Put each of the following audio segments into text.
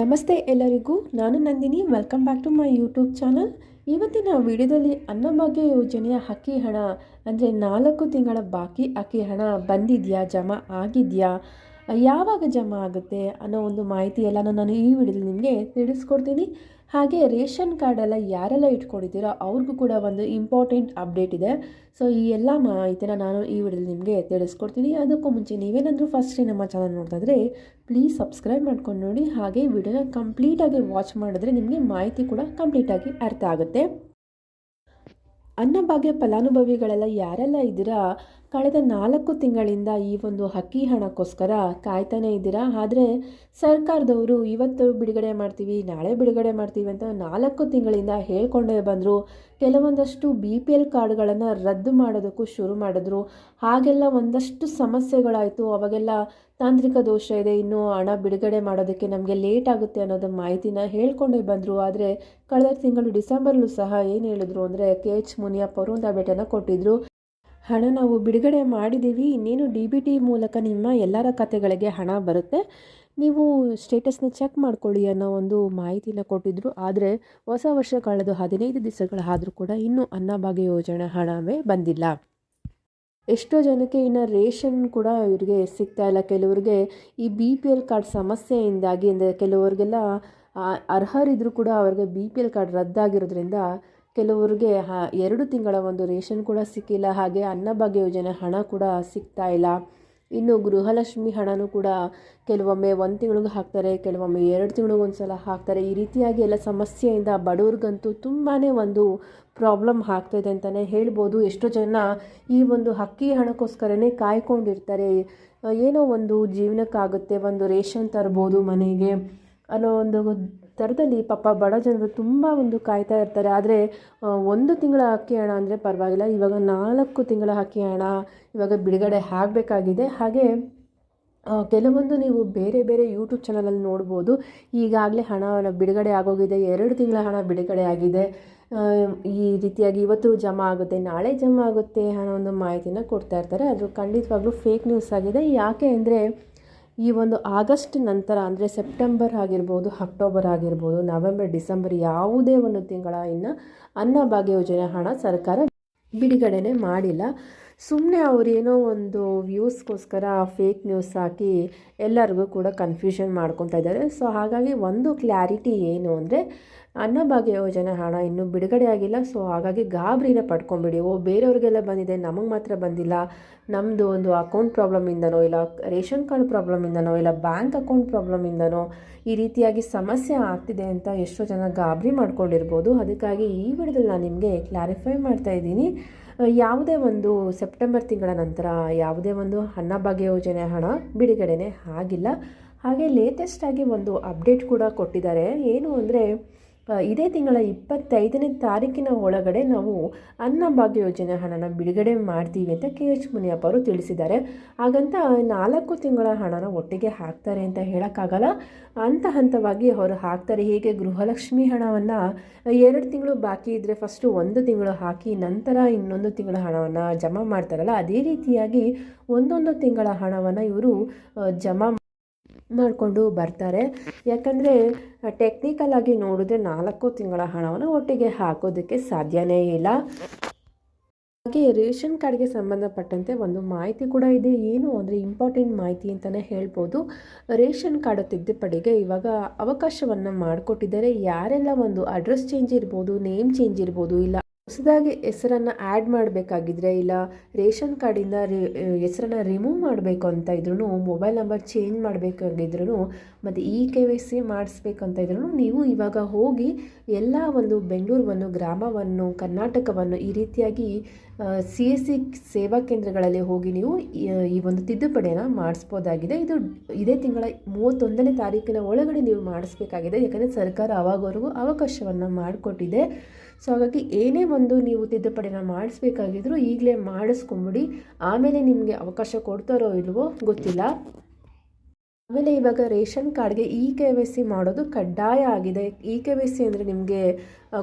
ನಮಸ್ತೆ ಎಲ್ಲರಿಗೂ, ನಾನು Nandini. Welcome back to my YouTube channel. ಇವತ್ತಿನ ವಿಡಿಯೋದಲ್ಲಿ ಅನ್ನಭಾಗ್ಯ ಯೋಜನೆಯ ಅಕ್ಕಿ ಹಣ ಅಂದರೆ 4 ತಿಂಗಳ ಬಾಕಿ ಅಕ್ಕಿ ಹಣ ಬಂದಿದೆಯಾ, ಜಮಾ ಆಗಿದೆಯಾ, ಯಾವಾಗ ಜಮಾ ಆಗುತ್ತೆ ಅನ್ನೋ ಒಂದು ಮಾಹಿತಿ ಎಲ್ಲನೂ ನಾನು ಈ ವಿಡಿಯೋದಲ್ಲಿ ನಿಮಗೆ ತಿಳಿಸ್ಕೊಡ್ತೀನಿ. ಹಾಗೆ ರೇಷನ್ ಕಾರ್ಡೆಲ್ಲ ಯಾರೆಲ್ಲ ಇಟ್ಕೊಂಡಿದ್ದೀರೋ ಅವ್ರಿಗೂ ಕೂಡ ಒಂದು ಇಂಪಾರ್ಟೆಂಟ್ ಅಪ್ಡೇಟ್ ಇದೆ. ಸೊ ಈ ಎಲ್ಲ ಮಾಹಿತಿನ ನಾನು ಈ ವಿಡಿಯೋದಲ್ಲಿ ನಿಮಗೆ ತಿಳಿಸ್ಕೊಡ್ತೀನಿ. ಅದಕ್ಕೂ ಮುಂಚೆ ನೀವೇನಾದರೂ ಫಸ್ಟ್ ನಮ್ಮ ಚಾನಲ್ ನೋಡ್ತಾ ಇದ್ದರೆ ಪ್ಲೀಸ್ ಸಬ್ಸ್ಕ್ರೈಬ್ ಮಾಡ್ಕೊಂಡು ನೋಡಿ. ಹಾಗೆ ವಿಡಿಯೋನ ಕಂಪ್ಲೀಟಾಗಿ ವಾಚ್ ಮಾಡಿದ್ರೆ ನಿಮಗೆ ಮಾಹಿತಿ ಕೂಡ ಕಂಪ್ಲೀಟಾಗಿ ಅರ್ಥ ಆಗುತ್ತೆ. ಅನ್ನಭಾಗ್ಯ ಫಲಾನುಭವಿಗಳೆಲ್ಲ ಯಾರೆಲ್ಲ ಇದ್ದೀರಾ, ಕಳೆದ 4 ತಿಂಗಳಿಂದ ಈ ಒಂದು ಅಕ್ಕಿ ಹಣಕ್ಕೋಸ್ಕರ ಕಾಯ್ತಾನೆ ಇದ್ದೀರಾ. ಆದರೆ ಸರ್ಕಾರದವರು ಇವತ್ತು ಬಿಡುಗಡೆ ಮಾಡ್ತೀವಿ, ನಾಳೆ ಬಿಡುಗಡೆ ಮಾಡ್ತೀವಿ ಅಂತ 4 ತಿಂಗಳಿಂದ ಹೇಳ್ಕೊಂಡೇ ಬಂದರು. ಕೆಲವೊಂದಷ್ಟು BPL ಕಾರ್ಡ್ಗಳನ್ನು ರದ್ದು ಮಾಡೋದಕ್ಕೂ ಶುರು ಮಾಡಿದ್ರು. ಹಾಗೆಲ್ಲ ಒಂದಷ್ಟು ಸಮಸ್ಯೆಗಳಾಯಿತು. ಅವಾಗೆಲ್ಲ ತಾಂತ್ರಿಕ ದೋಷ ಇದೆ, ಇನ್ನೂ ಹಣ ಬಿಡುಗಡೆ ಮಾಡೋದಕ್ಕೆ ನಮಗೆ ಲೇಟ್ ಆಗುತ್ತೆ ಅನ್ನೋದು ಮಾಹಿತಿನ ಹೇಳ್ಕೊಂಡೇ ಬಂದರು. ಆದರೆ ಕಳೆದ ತಿಂಗಳು ಡಿಸೆಂಬರ್ಲೂ ಸಹ ಏನು ಹೇಳಿದ್ರು ಅಂದರೆ KH ಮುನಿಯಪ್ಪ ಅವರು ಒಂದು ಅಪ್ಡೇಟನ್ನು ಕೊಟ್ಟಿದ್ದರು. ಹಣ ನಾವು ಬಿಡುಗಡೆ ಮಾಡಿದ್ದೀವಿ, ಇನ್ನೇನು DBT ಮೂಲಕ ನಿಮ್ಮ ಎಲ್ಲರ ಖಾತೆಗಳಿಗೆ ಹಣ ಬರುತ್ತೆ, ನೀವು ಸ್ಟೇಟಸ್ನ ಚೆಕ್ ಮಾಡ್ಕೊಳ್ಳಿ ಅನ್ನೋ ಒಂದು ಮಾಹಿತಿನ ಕೊಟ್ಟಿದ್ದರು. ಆದರೆ ಹೊಸ ವರ್ಷ ಕಳೆದು 15 ದಿವಸಗಳಾದರೂ ಕೂಡ ಇನ್ನೂ ಅನ್ನಭಾಗ್ಯ ಯೋಜನೆ ಹಣವೇ ಬಂದಿಲ್ಲ. ಎಷ್ಟೋ ಜನಕ್ಕೆ ಇನ್ನು ರೇಷನ್ ಕೂಡ ಇವರಿಗೆ ಸಿಗ್ತಾ ಇಲ್ಲ. ಕೆಲವರಿಗೆ ಈ BPL ಕಾರ್ಡ್ ಸಮಸ್ಯೆಯಿಂದಾಗಿ ಅಂದರೆ ಕೆಲವರಿಗೆಲ್ಲ ಅರ್ಹರಿದ್ದರೂ ಕೂಡ ಅವ್ರಿಗೆ BPL ಕಾರ್ಡ್ ರದ್ದಾಗಿರೋದ್ರಿಂದ ಕೆಲವರಿಗೆ 2 ತಿಂಗಳ ಒಂದು ರೇಷನ್ ಕೂಡ ಸಿಕ್ಕಿಲ್ಲ. ಹಾಗೆ ಅನ್ನಭಾಗ್ಯ ಯೋಜನೆ ಹಣ ಕೂಡ ಸಿಗ್ತಾ ಇಲ್ಲ. ಇನ್ನು ಗೃಹಲಕ್ಷ್ಮಿ ಹಣನೂ ಕೂಡ ಕೆಲವೊಮ್ಮೆ 1 ತಿಂಗಳಿಗೂ ಹಾಕ್ತಾರೆ, ಕೆಲವೊಮ್ಮೆ 2 ತಿಂಗಳಿಗೊಂದು ಸಲ ಹಾಕ್ತಾರೆ. ಈ ರೀತಿಯಾಗಿ ಎಲ್ಲ ಸಮಸ್ಯೆಯಿಂದ ಬಡವ್ರಿಗಂತೂ ತುಂಬಾ ಒಂದು ಪ್ರಾಬ್ಲಮ್ ಆಗ್ತಾಯಿದೆ ಅಂತಲೇ ಹೇಳ್ಬೋದು. ಎಷ್ಟೋ ಜನ ಈ ಒಂದು ಅಕ್ಕಿ ಹಣಕ್ಕೋಸ್ಕರನೇ ಕಾಯ್ಕೊಂಡಿರ್ತಾರೆ. ಏನೋ ಒಂದು ಜೀವನಕ್ಕಾಗುತ್ತೆ, ಒಂದು ರೇಷನ್ ತರ್ಬೋದು ಮನೆಗೆ ಅನ್ನೋ ಒಂದು ಥರದಲ್ಲಿ ಪಾಪ ಬಡ ಜನರು ತುಂಬ ಒಂದು ಕಾಯ್ತಾ ಇರ್ತಾರೆ. ಆದರೆ 1 ತಿಂಗಳ ಅಕ್ಕಿ ಹಣ ಅಂದರೆ ಪರವಾಗಿಲ್ಲ, ಇವಾಗ 4 ತಿಂಗಳ ಅಕ್ಕಿ ಹಣ ಇವಾಗ ಬಿಡುಗಡೆ ಆಗಬೇಕಾಗಿದೆ. ಹಾಗೆ ಕೆಲವೊಂದು ನೀವು ಬೇರೆ ಬೇರೆ ಯೂಟ್ಯೂಬ್ ಚಾನಲಲ್ಲಿ ನೋಡ್ಬೋದು, ಈಗಾಗಲೇ ಹಣ ಬಿಡುಗಡೆ ಆಗೋಗಿದೆ, 2 ತಿಂಗಳ ಹಣ ಬಿಡುಗಡೆ ಆಗಿದೆ, ಈ ರೀತಿಯಾಗಿ ಇವತ್ತು ಜಮಾ ಆಗುತ್ತೆ, ನಾಳೆ ಜಮಾ ಆಗುತ್ತೆ ಅನ್ನೋ ಒಂದು ಮಾಹಿತಿನ ಕೊಡ್ತಾ ಇರ್ತಾರೆ. ಅದು ಖಂಡಿತವಾಗ್ಲೂ ಫೇಕ್ ನ್ಯೂಸ್ ಆಗಿದೆ. ಯಾಕೆ ಅಂದರೆ ಈ ಒಂದು ಆಗಸ್ಟ್ ನಂತರ ಅಂದರೆ ಸೆಪ್ಟೆಂಬರ್ ಆಗಿರ್ಬೋದು, ಅಕ್ಟೋಬರ್ ಆಗಿರ್ಬೋದು, ನವೆಂಬರ್, ಡಿಸೆಂಬರ್ ಯಾವುದೇ ಒಂದು ತಿಂಗಳ ಇನ್ನು ಅನ್ನಭಾಗ್ಯ ಯೋಜನೆ ಹಣ ಸರ್ಕಾರ ಬಿಡುಗಡೆನೇ ಮಾಡಿಲ್ಲ. ಸುಮ್ಮನೆ ಅವರೇನೋ ಒಂದು ವ್ಯೂಸ್ಗೋಸ್ಕರ ಫೇಕ್ ನ್ಯೂಸ್ ಹಾಕಿ ಎಲ್ಲರಿಗೂ ಕೂಡ ಕನ್ಫ್ಯೂಷನ್ ಮಾಡ್ಕೊತಾ ಇದ್ದಾರೆ. ಸೊ ಹಾಗಾಗಿ ಒಂದು ಕ್ಲಾರಿಟಿ ಏನು ಅಂದರೆ ಅನ್ನಭಾಗ್ಯ ಯೋಜನೆ ಹಣ ಇನ್ನೂ ಬಿಡುಗಡೆ ಆಗಿಲ್ಲ. ಸೊ ಹಾಗಾಗಿ ಗಾಬರಿನ ಪಡ್ಕೊಂಬಿಡಿ. ಬೇರೆಯವ್ರಿಗೆಲ್ಲ ಬಂದಿದೆ, ನಮಗೆ ಮಾತ್ರ ಬಂದಿಲ್ಲ, ನಮ್ಮದು ಒಂದು ಅಕೌಂಟ್ ಪ್ರಾಬ್ಲಮಿಂದನೋ ಇಲ್ಲ ರೇಷನ್ ಕಾರ್ಡ್ ಪ್ರಾಬ್ಲಮಿಂದನೋ ಇಲ್ಲ ಬ್ಯಾಂಕ್ ಅಕೌಂಟ್ ಪ್ರಾಬ್ಲಮಿಂದನೋ ಈ ರೀತಿಯಾಗಿ ಸಮಸ್ಯೆ ಆಗ್ತಿದೆ ಅಂತ ಎಷ್ಟೋ ಜನ ಗಾಬರಿ ಮಾಡ್ಕೊಂಡಿರ್ಬೋದು. ಅದಕ್ಕಾಗಿ ಈ ವಿಡಿಯೋದಲ್ಲಿ ನಾನು ನಿಮಗೆ ಕ್ಲಾರಿಫೈ ಮಾಡ್ತಾ ಇದ್ದೀನಿ. ಯಾವುದೇ ಒಂದು ಸೆಪ್ಟೆಂಬರ್ ತಿಂಗಳ ನಂತರ ಯಾವುದೇ ಒಂದು ಅನ್ನಭಾಗ್ಯ ಯೋಜನೆ ಹಣ ಬಿಡುಗಡೆನೇ ಆಗಿಲ್ಲ. ಹಾಗೆ ಲೇಟೆಸ್ಟಾಗಿ ಒಂದು ಅಪ್ಡೇಟ್ ಕೂಡ ಕೊಟ್ಟಿದ್ದಾರೆ. ಏನು ಅಂದರೆ ಇದೇ ತಿಂಗಳ 25ನೇ ತಾರೀಕಿನ ಒಳಗಡೆ ನಾವು ಅನ್ನಭಾಗ್ಯ ಯೋಜನೆ ಹಣನ ಬಿಡುಗಡೆ ಮಾಡ್ತೀವಿ ಅಂತ KH ಮುನಿಯಪ್ಪ ಅವರು ತಿಳಿಸಿದ್ದಾರೆ. ಹಾಗಂತ 4 ತಿಂಗಳ ಹಣನ ಒಟ್ಟಿಗೆ ಹಾಕ್ತಾರೆ ಅಂತ ಹೇಳೋಕ್ಕಾಗಲ್ಲ. ಹಂತ ಹಂತವಾಗಿ ಅವರು ಹಾಕ್ತಾರೆ. ಹೀಗೆ ಗೃಹಲಕ್ಷ್ಮಿ ಹಣವನ್ನು 2 ತಿಂಗಳು ಬಾಕಿ ಇದ್ದರೆ ಫಸ್ಟು 1 ತಿಂಗಳು ಹಾಕಿ ನಂತರ ಇನ್ನೊಂದು ತಿಂಗಳ ಹಣವನ್ನು ಜಮಾ ಮಾಡ್ತಾರಲ್ಲ, ಅದೇ ರೀತಿಯಾಗಿ ಒಂದೊಂದು ತಿಂಗಳ ಹಣವನ್ನು ಇವರು ಜಮಾ ಮಾಡಿಕೊಂಡು ಬರ್ತಾರೆ. ಯಾಕಂದರೆ ಟೆಕ್ನಿಕಲ್ ಆಗಿ ನೋಡಿದ್ರೆ 4 ತಿಂಗಳ ಹಣವನ್ನು ಒಟ್ಟಿಗೆ ಹಾಕೋದಕ್ಕೆ ಸಾಧ್ಯನೇ ಇಲ್ಲ. ಹಾಗೆ ರೇಷನ್ ಕಾರ್ಡ್ಗೆ ಸಂಬಂಧಪಟ್ಟಂತೆ ಒಂದು ಮಾಹಿತಿ ಕೂಡ ಇದೆ. ಏನು ಅಂದರೆ ಇಂಪಾರ್ಟೆಂಟ್ ಮಾಹಿತಿ ಅಂತಲೇ ಹೇಳ್ಬೋದು. ರೇಷನ್ ಕಾರ್ಡ್ ತಿದ್ದುಪಡಿಗೆ ಇವಾಗ ಅವಕಾಶವನ್ನು ಮಾಡಿಕೊಟ್ಟಿದ್ದಾರೆ. ಯಾರೆಲ್ಲ ಒಂದು ಅಡ್ರೆಸ್ ಚೇಂಜ್ ಇರ್ಬೋದು, ನೇಮ್ ಚೇಂಜ್ ಇರ್ಬೋದು, ಇಲ್ಲ ಹೊಸದಾಗಿ ಹೆಸರನ್ನು ಆ್ಯಡ್ ಮಾಡಬೇಕಾಗಿದ್ರೆ, ಇಲ್ಲ ರೇಷನ್ ಕಾರ್ಡಿಂದ ಹೆಸರನ್ನು ರಿಮೂವ್ ಮಾಡಬೇಕು ಅಂತ ಇದ್ರೂ, ಮೊಬೈಲ್ ನಂಬರ್ ಚೇಂಜ್ ಮಾಡಬೇಕಾಗಿದ್ರೂ, ಮತ್ತು KYC ಮಾಡಿಸ್ಬೇಕಂತ ಇದ್ರೂ ನೀವು ಇವಾಗ ಹೋಗಿ ಎಲ್ಲ ಒಂದು ಬೆಂಗಳೂರನ್ನು, ಗ್ರಾಮವನ್ನು, ಕರ್ನಾಟಕವನ್ನು ಈ ರೀತಿಯಾಗಿ CSC ಸೇವಾ ಕೇಂದ್ರಗಳಲ್ಲಿ ಹೋಗಿ ನೀವು ಈ ಒಂದು ತಿದ್ದುಪಡಿಯನ್ನು ಮಾಡಿಸ್ಬೋದಾಗಿದೆ. ಇದೇ ತಿಂಗಳ 31ನೇ ತಾರೀಕಿನ ಒಳಗಡೆ ನೀವು ಮಾಡಿಸ್ಬೇಕಾಗಿದೆ. ಯಾಕಂದರೆ ಸರ್ಕಾರ ಅವಾಗವರೆಗೂ ಅವಕಾಶವನ್ನು ಮಾಡಿಕೊಟ್ಟಿದೆ. ಸೊ ಹಾಗಾಗಿ ಏನೇ ಒಂದು ನೀವು ತಿದ್ದುಪಡಿನ ಮಾಡಿಸ್ಬೇಕಾಗಿದ್ರೂ ಈಗಲೇ ಮಾಡಿಸ್ಕೊಂಬಿಡಿ. ಆಮೇಲೆ ನಿಮಗೆ ಅವಕಾಶ ಕೊಡ್ತಾರೋ ಇಲ್ವೋ ಗೊತ್ತಿಲ್ಲ. ಆಮೇಲೆ ಇವಾಗ ರೇಷನ್ ಕಾರ್ಡ್ಗೆ KYC ಮಾಡೋದು ಕಡ್ಡಾಯ ಆಗಿದೆ. KYC ಅಂದರೆ ನಿಮಗೆ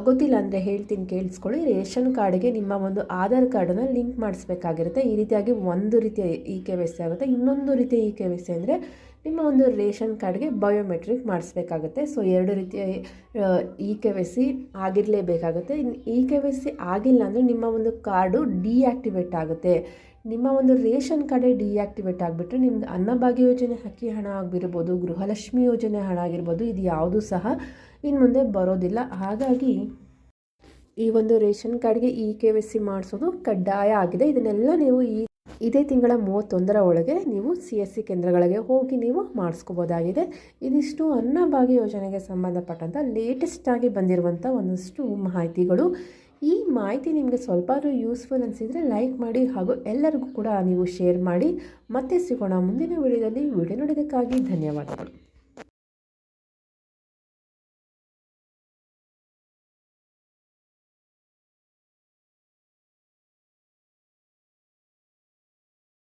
ಗೊತ್ತಿಲ್ಲ ಅಂದರೆ ಹೇಳ್ತೀನಿ, ಕೇಳಿಸ್ಕೊಳ್ಳಿ. ರೇಷನ್ ಕಾರ್ಡ್ಗೆ ನಿಮ್ಮ ಒಂದು ಆಧಾರ್ ಕಾರ್ಡನ್ನು ಲಿಂಕ್ ಮಾಡಿಸ್ಬೇಕಾಗಿರುತ್ತೆ. ಈ ರೀತಿಯಾಗಿ ಒಂದು ರೀತಿಯ KYC ಆಗುತ್ತೆ. ಇನ್ನೊಂದು ರೀತಿಯ KYC ಅಂದರೆ ನಿಮ್ಮ ಒಂದು ರೇಷನ್ ಕಾರ್ಡ್ಗೆ ಬಯೋಮೆಟ್ರಿಕ್ ಮಾಡಿಸ್ಬೇಕಾಗುತ್ತೆ. ಸೊ 2 ರೀತಿಯ EKYC ಆಗಿರಲೇಬೇಕಾಗುತ್ತೆ. EKYC ಆಗಿಲ್ಲ ಅಂದರೆ ನಿಮ್ಮ ಒಂದು ಕಾರ್ಡು ಡಿಆಕ್ಟಿವೇಟ್ ಆಗುತ್ತೆ. ನಿಮ್ಮ ಒಂದು ರೇಷನ್ ಕಾರ್ಡೇ ಡಿಆಕ್ಟಿವೇಟ್ ಆಗಿಬಿಟ್ರೆ ನಿಮ್ಗೆ ಅನ್ನಭಾಗ್ಯ ಯೋಜನೆ ಅಕ್ಕಿ ಹಣ ಆಗಿರ್ಬೋದು, ಗೃಹಲಕ್ಷ್ಮಿ ಯೋಜನೆ ಹಣ ಆಗಿರ್ಬೋದು, ಇದು ಯಾವುದೂ ಸಹ ಇನ್ನು ಮುಂದೆ ಬರೋದಿಲ್ಲ. ಹಾಗಾಗಿ ಈ ಒಂದು ರೇಷನ್ ಕಾರ್ಡ್ಗೆ EKYC ಮಾಡಿಸೋದು ಕಡ್ಡಾಯ ಆಗಿದೆ. ಇದನ್ನೆಲ್ಲ ನೀವು ಇದೇ ತಿಂಗಳ 31ರ ಒಳಗೆ ನೀವು CSC ಕೇಂದ್ರಗಳಿಗೆ ಹೋಗಿ ನೀವು ಮಾಡಿಸ್ಕೋಬೋದಾಗಿದೆ. ಇದಿಷ್ಟು ಅನ್ನಭಾಗ್ಯ ಯೋಜನೆಗೆ ಸಂಬಂಧಪಟ್ಟಂಥ ಲೇಟೆಸ್ಟಾಗಿ ಬಂದಿರುವಂಥ ಒಂದಷ್ಟು ಮಾಹಿತಿಗಳು. ಈ ಮಾಹಿತಿ ನಿಮಗೆ ಸ್ವಲ್ಪ ಯೂಸ್ಫುಲ್ ಅನಿಸಿದರೆ ಲೈಕ್ ಮಾಡಿ ಹಾಗೂ ಎಲ್ಲರಿಗೂ ಕೂಡ ನೀವು ಶೇರ್ ಮಾಡಿ. ಮತ್ತೆ ಸಿಗೋಣ ಮುಂದಿನ ವಿಡಿಯೋದಲ್ಲಿ. ವಿಡಿಯೋ ನೋಡೋದಕ್ಕಾಗಿ ಧನ್ಯವಾದಗಳು.